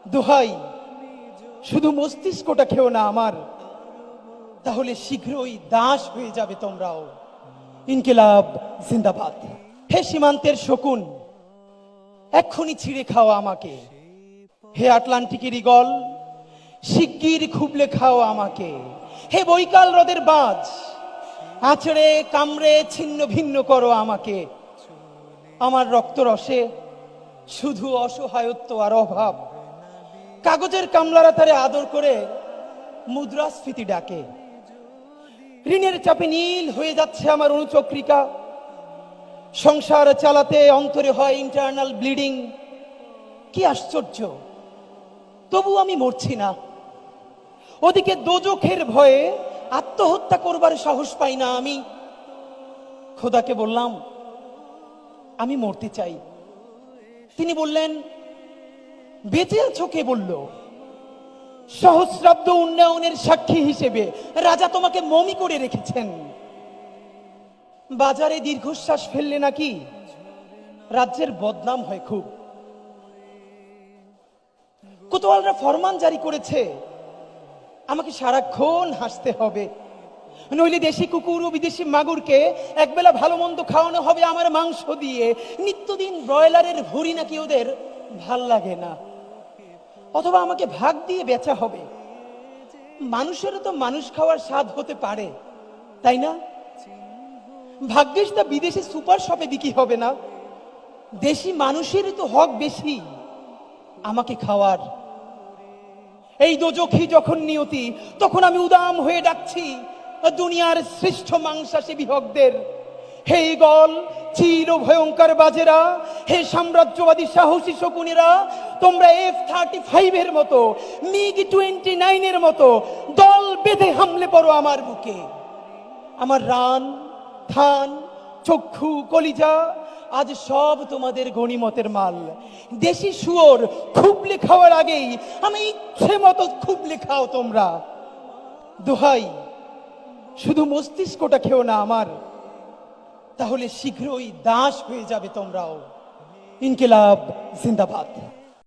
দোহাই, শুধু মস্তিষ্কটা খেও না আমার, তাহলে শীঘ্রই দাস হয়ে যাবে তোমরাও। ইনকিলাব জিন্দাবাদ। হে সীমান্তের শকুন, এক্ষুনি ছিঁড়ে খাও আমাকে। হে আটলান্টিকের ঈগল, শিগগির খুবলে খাও আমাকে। হে বৈকাল হ্রদের বাজ, আছড়ে কামড়ে ছিন্ন ভিন্ন করো আমাকে। আমার রক্তরসে শুধু অসহায়ত্ব আর অভাব। কাগজের কামলারা তারে আদর করে মুদ্রাস্ফীতি ডাকে। ঋণের চাপে নীল হয়ে যাচ্ছে আমার অনুচক্রিকা। সংসার চালাতে অন্তরে হয় ইন্টারনাল ব্লিডিং। কি আশ্চর্য, তবু আমি মরছি না। ওদিকে দোজখের ভয়ে আত্মহত্যা করবার সাহস পাই না আমি। খোদাকে বললাম আমি মরতে চাই। তিনি বললেন, বেঁচে আছো কে বলল? সহস্রাব্দ উন্নয়নের সাক্ষী হিসেবে রাজা তোমাকে মমি করে রেখেছেন। বাজারে দীর্ঘশ্বাস ফেললে নাকি রাজ্যের বদনাম হয় খুব। কোতোয়ালরা ফরমান জারি করেছে আমাকে সারাক্ষণ হাসতে হবে, নইলে দেশি কুকুর ও বিদেশি মাগুরকে একবেলা ভালো মন্দ খাওয়ানো হবে আমার মাংস দিয়ে। নিত্যদিন ব্রয়লারের ভুঁড়ি নাকি ওদের ভাল লাগে না, অথবা আমাকে ভাগ দিয়ে বেচা হবে। মানুষেরও তো মানুষ খাওয়ার স্বাদ হতে পারে, তাই না? ভাগ্যিস তা বিদেশি সুপার শপে বিক্রি হবে না। দেশি মানুষেরই তো হক বেশি আমাকে খাওয়ার। এই দোজখী যখন নিয়তি, তখন আমি উদাম হয়ে ডাকছি দুনিয়ার শ্রেষ্ঠ মাংসাশী বিহকদের। হে ঈগল, চির ভয়ঙ্কর বাজেরা, হে সাম্রাজ্যবাদী সাহসী শকুনেরা, তোমরা F-35 এর মতো, MiG-29 এর মতো দল বেঁধে হামলে পড়ো আমার বুকে। আমার রান, থান, চক্ষু, কলিজা আজ সব তোমাদের গনিমতের মাল। দেশি শুয়োর খুবলে খাওয়ার আগেই আমি ইচ্ছে মতো খুবলে খাও তোমরা। দোহাই, শুধু মস্তিষ্কটা খেও না আমার, তাহলে শীঘ্রই দাস হয়ে যাবে তোমরাও। ইনকিলাব জিন্দাবাদ।